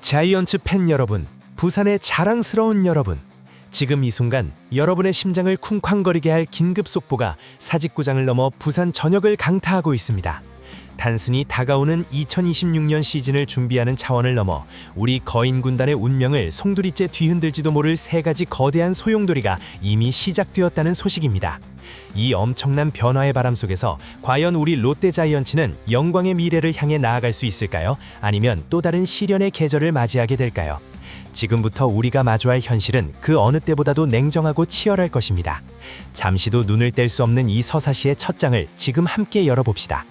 자이언츠 팬 여러분, 부산의 자랑스러운 여러분, 지금 이 순간 여러분의 심장을 쿵쾅거리게 할 긴급 속보가 사직구장을 넘어 부산 전역을 강타하고 있습니다. 단순히 다가오는 2026년 시즌을 준비하는 차원을 넘어 우리 거인 군단의 운명을 송두리째 뒤흔들지도 모를 세 가지 거대한 소용돌이가 이미 시작되었다는 소식입니다. 이 엄청난 변화의 바람 속에서 과연 우리 롯데자이언츠는 영광의 미래를 향해 나아갈 수 있을까요? 아니면 또 다른 시련의 계절을 맞이하게 될까요? 지금부터 우리가 마주할 현실은 그 어느 때보다도 냉정하고 치열할 것입니다. 잠시도 눈을 뗄 수 없는 이 서사시의 첫 장을 지금 함께 열어봅시다.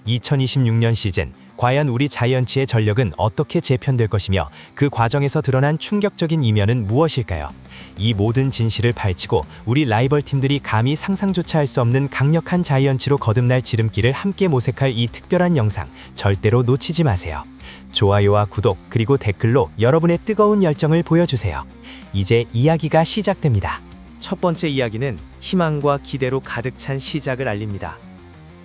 2026년 시즌, 과연 우리 자이언츠의 전력은 어떻게 재편될 것이며 그 과정에서 드러난 충격적인 이면은 무엇일까요? 이 모든 진실을 파헤치고 우리 라이벌 팀들이 감히 상상조차 할 수 없는 강력한 자이언츠로 거듭날 지름길을 함께 모색할 이 특별한 영상, 절대로 놓치지 마세요. 좋아요와 구독 그리고 댓글로 여러분의 뜨거운 열정을 보여주세요. 이제 이야기가 시작됩니다. 첫 번째 이야기는 희망과 기대로 가득 찬 시작을 알립니다.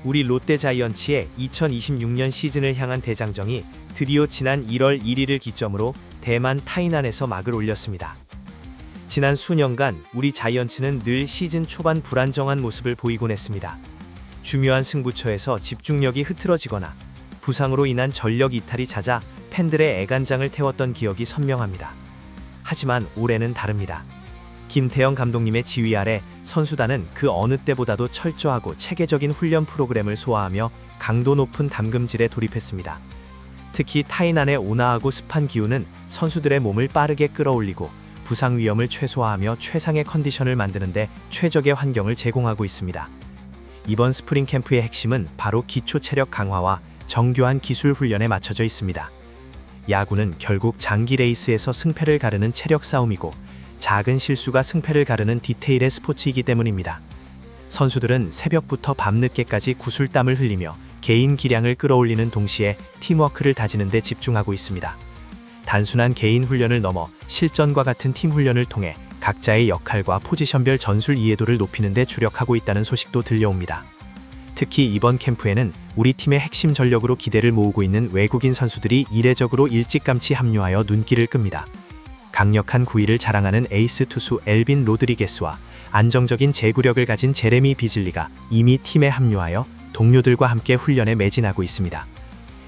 우리 롯데자이언츠의 2026년 시즌을 향한 대장정이 드디어 지난 1월 1일을 기점으로 대만 타이난에서 막을 올렸습니다. 지난 수년간 우리 자이언츠는 늘 시즌 초반 불안정한 모습을 보이곤 했습니다. 중요한 승부처에서 집중력이 흐트러지거나 부상으로 인한 전력 이탈이 잦아 팬들의 애간장을 태웠던 기억이 선명합니다. 하지만 올해는 다릅니다. 김태형 감독님의 지휘 아래 선수단은 그 어느 때보다도 철저하고 체계적인 훈련 프로그램을 소화하며 강도 높은 담금질에 돌입했습니다. 특히 타이난의 온화하고 습한 기후는 선수들의 몸을 빠르게 끌어올리고 부상 위험을 최소화하며 최상의 컨디션을 만드는데 최적의 환경을 제공하고 있습니다. 이번 스프링 캠프의 핵심은 바로 기초 체력 강화와 정교한 기술 훈련에 맞춰져 있습니다. 야구는 결국 장기 레이스에서 승패를 가르는 체력 싸움이고 작은 실수가 승패를 가르는 디테일의 스포츠이기 때문입니다. 선수들은 새벽부터 밤늦게까지 구슬땀을 흘리며 개인 기량을 끌어올리는 동시에 팀워크를 다지는 데 집중하고 있습니다. 단순한 개인 훈련을 넘어 실전과 같은 팀 훈련을 통해 각자의 역할과 포지션별 전술 이해도를 높이는 데 주력하고 있다는 소식도 들려옵니다. 특히 이번 캠프에는 우리 팀의 핵심 전력으로 기대를 모으고 있는 외국인 선수들이 이례적으로 일찌감치 합류하여 눈길을 끕니다. 강력한 구위를 자랑하는 에이스 투수 엘빈 로드리게스와 안정적인 제구력을 가진 제레미 비즐리가 이미 팀에 합류하여 동료들과 함께 훈련에 매진하고 있습니다.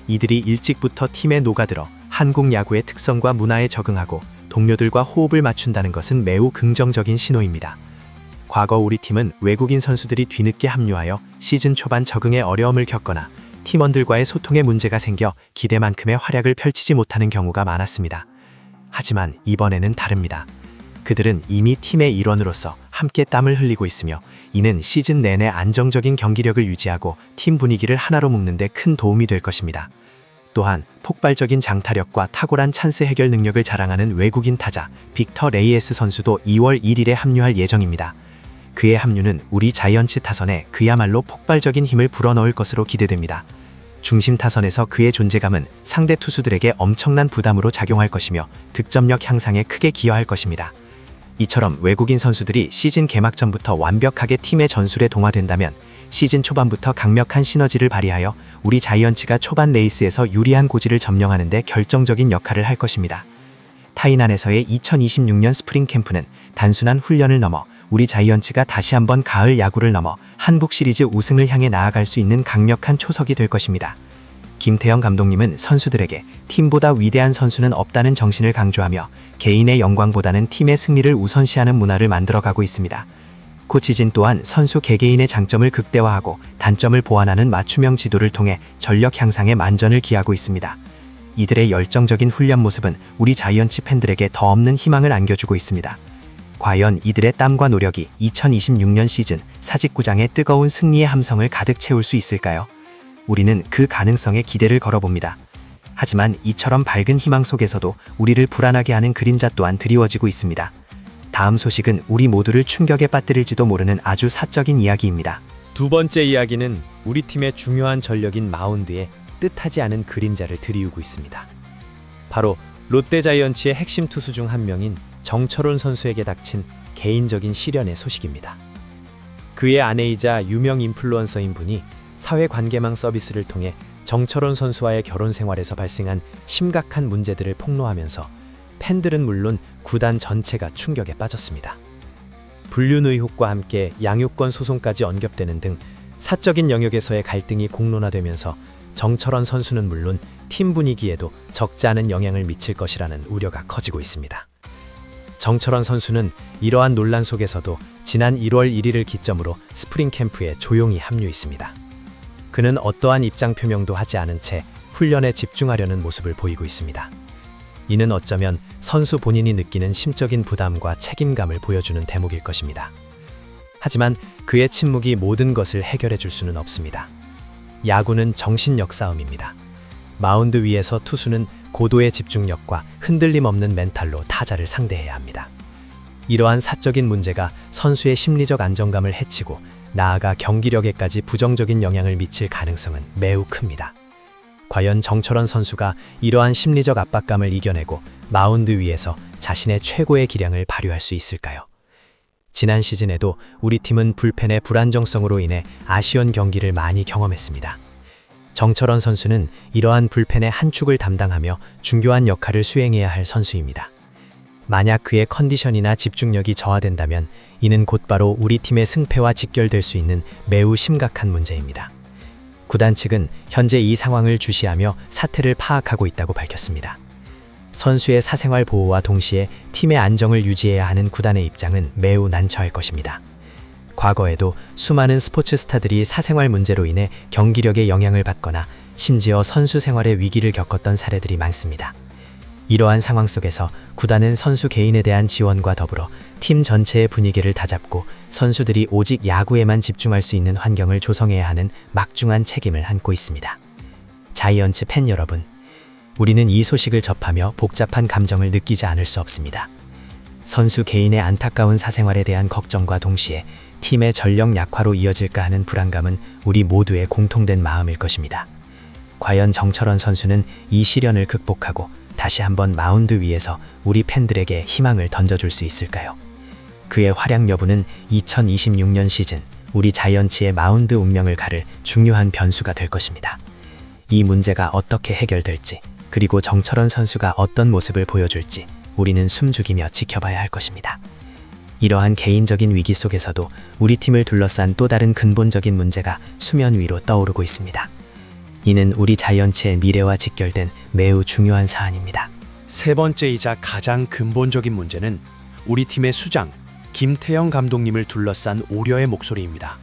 이들이 일찍부터 팀에 녹아들어 한국 야구의 특성과 문화에 적응하고 동료들과 호흡을 맞춘다는 것은 매우 긍정적인 신호입니다. 과거 우리 팀은 외국인 선수들이 뒤늦게 합류하여 시즌 초반 적응에 어려움을 겪거나 팀원들과의 소통에 문제가 생겨 기대만큼의 활약을 펼치지 못하는 경우가 많았습니다. 하지만 이번에는 다릅니다. 그들은 이미 팀의 일원으로서 함께 땀을 흘리고 있으며 이는 시즌 내내 안정적인 경기력을 유지하고 팀 분위기를 하나로 묶는 데 큰 도움이 될 것입니다. 또한 폭발적인 장타력과 탁월한 찬스 해결 능력을 자랑하는 외국인 타자 빅터 레이에스 선수도 2월 1일에 합류할 예정입니다. 그의 합류는 우리 자이언츠 타선에 그야말로 폭발적인 힘을 불어넣을 것으로 기대됩니다. 중심 타선에서 그의 존재감은 상대 투수들에게 엄청난 부담으로 작용할 것이며 득점력 향상에 크게 기여할 것입니다. 이처럼 외국인 선수들이 시즌 개막 전부터 완벽하게 팀의 전술에 동화된다면 시즌 초반부터 강력한 시너지를 발휘하여 우리 자이언츠가 초반 레이스에서 유리한 고지를 점령하는 데 결정적인 역할을 할 것입니다. 타이난에서의 2026년 스프링 캠프는 단순한 훈련을 넘어 우리 자이언츠가 다시 한번 가을 야구를 넘어 한국 시리즈 우승을 향해 나아갈 수 있는 강력한 초석이 될 것입니다. 김태형 감독님은 선수들에게 팀보다 위대한 선수는 없다는 정신을 강조하며 개인의 영광보다는 팀의 승리를 우선시하는 문화를 만들어가고 있습니다. 코치진 또한 선수 개개인의 장점을 극대화하고 단점을 보완하는 맞춤형 지도를 통해 전력 향상에 만전을 기하고 있습니다. 이들의 열정적인 훈련 모습은 우리 자이언츠 팬들에게 더 없는 희망을 안겨주고 있습니다. 과연 이들의 땀과 노력이 2026년 시즌 사직구장의 뜨거운 승리의 함성을 가득 채울 수 있을까요? 우리는 그 가능성에 기대를 걸어봅니다. 하지만 이처럼 밝은 희망 속에서도 우리를 불안하게 하는 그림자 또한 드리워지고 있습니다. 다음 소식은 우리 모두를 충격에 빠뜨릴지도 모르는 아주 사적인 이야기입니다. 두 번째 이야기는 우리 팀의 중요한 전력인 마운드에 뜻하지 않은 그림자를 들이우고 있습니다. 바로 롯데자이언츠의 핵심 투수 중 한 명인 정철훈 선수에게 닥친 개인적인 시련의 소식입니다. 그의 아내이자 유명 인플루언서인 분이 사회관계망 서비스를 통해 정철원 선수와의 결혼 생활에서 발생한 심각한 문제들을 폭로하면서 팬들은 물론 구단 전체가 충격에 빠졌습니다. 불륜 의혹과 함께 양육권 소송까지 언급되는 등 사적인 영역에서의 갈등이 공론화되면서 정철원 선수는 물론 팀 분위기에도 적지 않은 영향을 미칠 것이라는 우려가 커지고 있습니다. 정철원 선수는 이러한 논란 속에서도 지난 1월 1일을 기점으로 스프링 캠프에 조용히 합류했습니다. 그는 어떠한 입장 표명도 하지 않은 채 훈련에 집중하려는 모습을 보이고 있습니다. 이는 어쩌면 선수 본인이 느끼는 심적인 부담과 책임감을 보여주는 대목일 것입니다. 하지만 그의 침묵이 모든 것을 해결해 줄 수는 없습니다. 야구는 정신력 싸움입니다. 마운드 위에서 투수는 고도의 집중력과 흔들림 없는 멘탈로 타자를 상대해야 합니다. 이러한 사적인 문제가 선수의 심리적 안정감을 해치고 나아가 경기력에까지 부정적인 영향을 미칠 가능성은 매우 큽니다. 과연 정철원 선수가 이러한 심리적 압박감을 이겨내고 마운드 위에서 자신의 최고의 기량을 발휘할 수 있을까요? 지난 시즌에도 우리 팀은 불펜의 불안정성으로 인해 아쉬운 경기를 많이 경험했습니다. 정철원 선수는 이러한 불펜의 한 축을 담당하며 중요한 역할을 수행해야 할 선수입니다. 만약 그의 컨디션이나 집중력이 저하된다면 이는 곧바로 우리 팀의 승패와 직결될 수 있는 매우 심각한 문제입니다. 구단 측은 현재 이 상황을 주시하며 사태를 파악하고 있다고 밝혔습니다. 선수의 사생활 보호와 동시에 팀의 안정을 유지해야 하는 구단의 입장은 매우 난처할 것입니다. 과거에도 수많은 스포츠 스타들이 사생활 문제로 인해 경기력에 영향을 받거나 심지어 선수 생활에 위기를 겪었던 사례들이 많습니다. 이러한 상황 속에서 구단은 선수 개인에 대한 지원과 더불어 팀 전체의 분위기를 다잡고 선수들이 오직 야구에만 집중할 수 있는 환경을 조성해야 하는 막중한 책임을 안고 있습니다. 자이언츠 팬 여러분, 우리는 이 소식을 접하며 복잡한 감정을 느끼지 않을 수 없습니다. 선수 개인의 안타까운 사생활에 대한 걱정과 동시에 팀의 전력 약화로 이어질까 하는 불안감은 우리 모두의 공통된 마음일 것입니다. 과연 정철원 선수는 이 시련을 극복하고 다시 한번 마운드 위에서 우리 팬들에게 희망을 던져줄 수 있을까요? 그의 활약 여부는 2026년 시즌 우리 자이언츠의 마운드 운명을 가를 중요한 변수가 될 것입니다. 이 문제가 어떻게 해결될지, 그리고 정철원 선수가 어떤 모습을 보여줄지 우리는 숨죽이며 지켜봐야 할 것입니다. 이러한 개인적인 위기 속에서도 우리 팀을 둘러싼 또 다른 근본적인 문제가 수면 위로 떠오르고 있습니다. 이는 우리 자이언츠의 미래와 직결된 매우 중요한 사안입니다. 세 번째이자 가장 근본적인 문제는 우리 팀의 수장 김태형 감독님을 둘러싼 우려의 목소리입니다.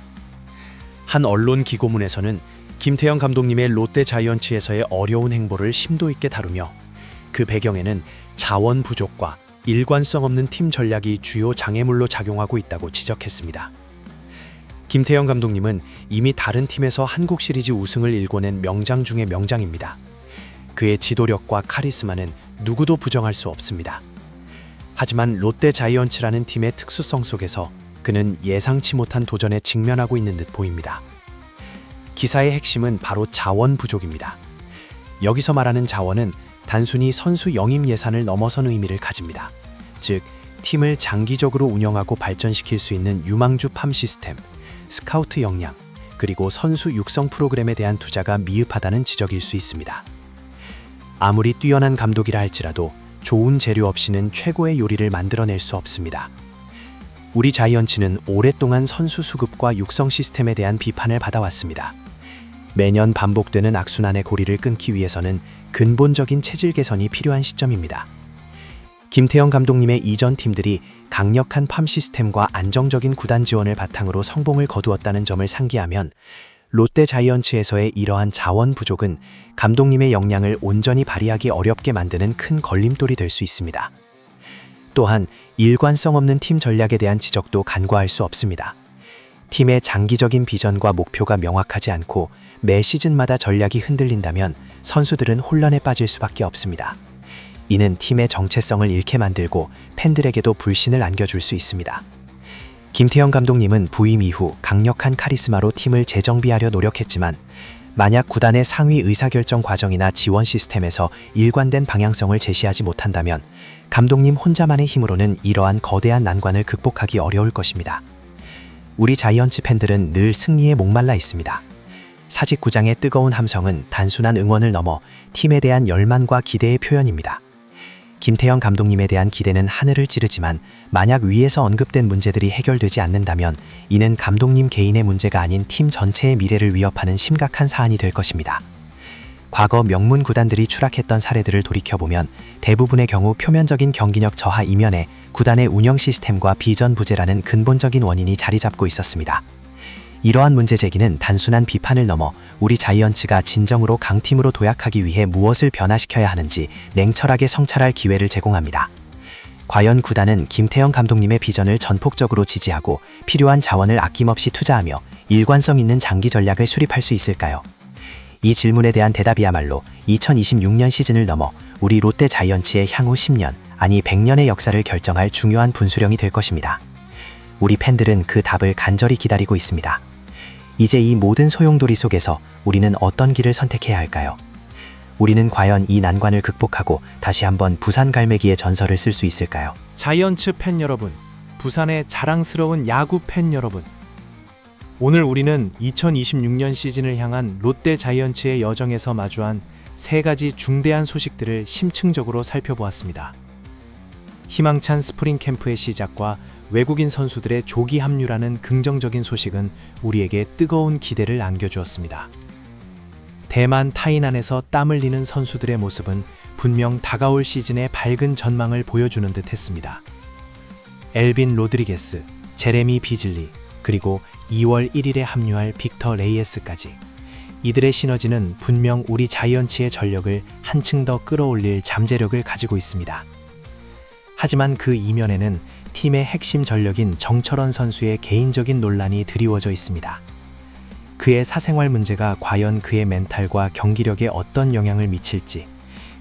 한 언론 기고문에서는 김태형 감독님의 롯데 자이언츠에서의 어려운 행보를 심도 있게 다루며 그 배경에는 자원 부족과 일관성 없는 팀 전략이 주요 장애물로 작용하고 있다고 지적했습니다. 김태형 감독님은 이미 다른 팀에서 한국 시리즈 우승을 일궈낸 명장 중의 명장입니다. 그의 지도력과 카리스마는 누구도 부정할 수 없습니다. 하지만 롯데 자이언츠라는 팀의 특수성 속에서 그는 예상치 못한 도전에 직면하고 있는 듯 보입니다. 기사의 핵심은 바로 자원 부족입니다. 여기서 말하는 자원은 단순히 선수 영입 예산을 넘어선 의미를 가집니다. 즉, 팀을 장기적으로 운영하고 발전시킬 수 있는 유망주 팜 시스템, 스카우트 역량, 그리고 선수 육성 프로그램에 대한 투자가 미흡하다는 지적일 수 있습니다. 아무리 뛰어난 감독이라 할지라도 좋은 재료 없이는 최고의 요리를 만들어낼 수 없습니다. 우리 자이언츠는 오랫동안 선수 수급과 육성 시스템에 대한 비판을 받아왔습니다. 매년 반복되는 악순환의 고리를 끊기 위해서는 근본적인 체질 개선이 필요한 시점입니다. 김태형 감독님의 이전 팀들이 강력한 팜 시스템과 안정적인 구단 지원을 바탕으로 성공을 거두었다는 점을 상기하면 롯데 자이언츠에서의 이러한 자원 부족은 감독님의 역량을 온전히 발휘하기 어렵게 만드는 큰 걸림돌이 될 수 있습니다. 또한 일관성 없는 팀 전략에 대한 지적도 간과할 수 없습니다. 팀의 장기적인 비전과 목표가 명확하지 않고 매 시즌마다 전략이 흔들린다면 선수들은 혼란에 빠질 수밖에 없습니다. 이는 팀의 정체성을 잃게 만들고 팬들에게도 불신을 안겨줄 수 있습니다. 김태형 감독님은 부임 이후 강력한 카리스마로 팀을 재정비하려 노력했지만 만약 구단의 상위 의사결정 과정이나 지원 시스템에서 일관된 방향성을 제시하지 못한다면 감독님 혼자만의 힘으로는 이러한 거대한 난관을 극복하기 어려울 것입니다. 우리 자이언츠 팬들은 늘 승리에 목말라 있습니다. 사직구장의 뜨거운 함성은 단순한 응원을 넘어 팀에 대한 열망과 기대의 표현입니다. 김태형 감독님에 대한 기대는 하늘을 찌르지만 만약 위에서 언급된 문제들이 해결되지 않는다면 이는 감독님 개인의 문제가 아닌 팀 전체의 미래를 위협하는 심각한 사안이 될 것입니다. 과거 명문 구단들이 추락했던 사례들을 돌이켜보면 대부분의 경우 표면적인 경기력 저하 이면에 구단의 운영 시스템과 비전 부재라는 근본적인 원인이 자리 잡고 있었습니다. 이러한 문제 제기는 단순한 비판을 넘어 우리 자이언츠가 진정으로 강팀으로 도약하기 위해 무엇을 변화시켜야 하는지 냉철하게 성찰할 기회를 제공합니다. 과연 구단은 김태형 감독님의 비전을 전폭적으로 지지하고 필요한 자원을 아낌없이 투자하며 일관성 있는 장기 전략을 수립할 수 있을까요? 이 질문에 대한 대답이야말로 2026년 시즌을 넘어 우리 롯데 자이언츠의 향후 10년, 아니 100년의 역사를 결정할 중요한 분수령이 될 것입니다. 우리 팬들은 그 답을 간절히 기다리고 있습니다. 이제 이 모든 소용돌이 속에서 우리는 어떤 길을 선택해야 할까요? 우리는 과연 이 난관을 극복하고 다시 한번 부산 갈매기의 전설을 쓸 수 있을까요? 자이언츠 팬 여러분, 부산의 자랑스러운 야구 팬 여러분. 오늘 우리는 2026년 시즌을 향한 롯데 자이언츠의 여정에서 마주한 세 가지 중대한 소식들을 심층적으로 살펴보았습니다. 희망찬 스프링 캠프의 시작과 외국인 선수들의 조기 합류라는 긍정적인 소식은 우리에게 뜨거운 기대를 안겨주었습니다. 대만 타이난에서 땀 흘리는 선수들의 모습은 분명 다가올 시즌의 밝은 전망을 보여주는 듯 했습니다. 엘빈 로드리게스, 제레미 비즐리, 그리고 2월 1일에 합류할 빅터 레이에스까지 이들의 시너지는 분명 우리 자이언츠의 전력을 한층 더 끌어올릴 잠재력을 가지고 있습니다. 하지만 그 이면에는 팀의 핵심 전력인 정철원 선수의 개인적인 논란이 드리워져 있습니다. 그의 사생활 문제가 과연 그의 멘탈과 경기력에 어떤 영향을 미칠지,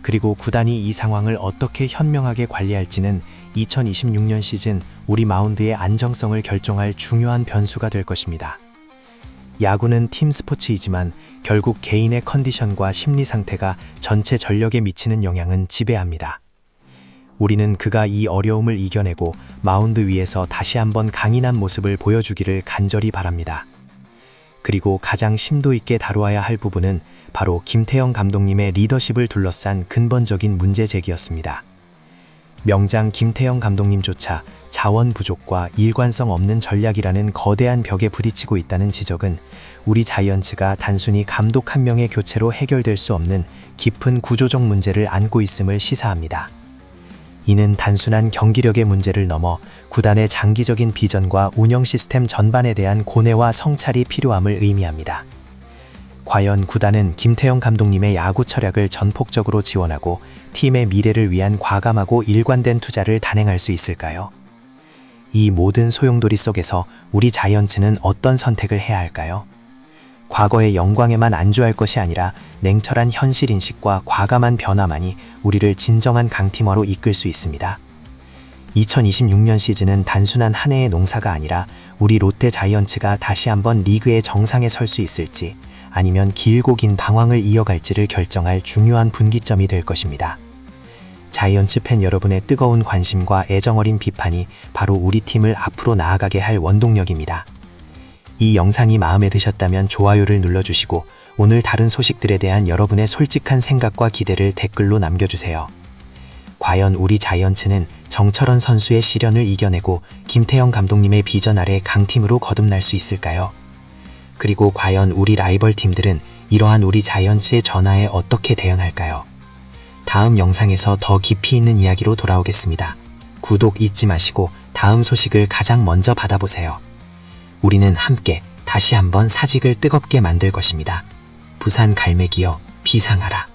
그리고 구단이 이 상황을 어떻게 현명하게 관리할지는 2026년 시즌 우리 마운드의 안정성을 결정할 중요한 변수가 될 것입니다. 야구는 팀 스포츠이지만 결국 개인의 컨디션과 심리 상태가 전체 전력에 미치는 영향은 지배합니다. 우리는 그가 이 어려움을 이겨내고 마운드 위에서 다시 한번 강인한 모습을 보여주기를 간절히 바랍니다. 그리고 가장 심도 있게 다루어야 할 부분은 바로 김태형 감독님의 리더십을 둘러싼 근본적인 문제 제기였습니다. 명장 김태형 감독님조차 자원 부족과 일관성 없는 전략이라는 거대한 벽에 부딪히고 있다는 지적은 우리 자이언츠가 단순히 감독 한 명의 교체로 해결될 수 없는 깊은 구조적 문제를 안고 있음을 시사합니다. 이는 단순한 경기력의 문제를 넘어 구단의 장기적인 비전과 운영 시스템 전반에 대한 고뇌와 성찰이 필요함을 의미합니다. 과연 구단은 김태형 감독님의 야구 철학을 전폭적으로 지원하고 팀의 미래를 위한 과감하고 일관된 투자를 단행할 수 있을까요? 이 모든 소용돌이 속에서 우리 자이언츠는 어떤 선택을 해야 할까요? 과거의 영광에만 안주할 것이 아니라 냉철한 현실인식과 과감한 변화만이 우리를 진정한 강팀화로 이끌 수 있습니다. 2026년 시즌은 단순한 한 해의 농사가 아니라 우리 롯데 자이언츠가 다시 한번 리그의 정상에 설 수 있을지, 아니면 길고 긴 방황을 이어갈지를 결정할 중요한 분기점이 될 것입니다. 자이언츠 팬 여러분의 뜨거운 관심과 애정어린 비판이 바로 우리 팀을 앞으로 나아가게 할 원동력입니다. 이 영상이 마음에 드셨다면 좋아요를 눌러주시고 오늘 다른 소식들에 대한 여러분의 솔직한 생각과 기대를 댓글로 남겨주세요. 과연 우리 자이언츠는 정철원 선수의 시련을 이겨내고 김태형 감독님의 비전 아래 강팀으로 거듭날 수 있을까요? 그리고 과연 우리 라이벌 팀들은 이러한 우리 자이언츠의 전화에 어떻게 대응할까요? 다음 영상에서 더 깊이 있는 이야기로 돌아오겠습니다. 구독 잊지 마시고 다음 소식을 가장 먼저 받아보세요. 우리는 함께 다시 한번 사직을 뜨겁게 만들 것입니다. 부산 갈매기여 비상하라.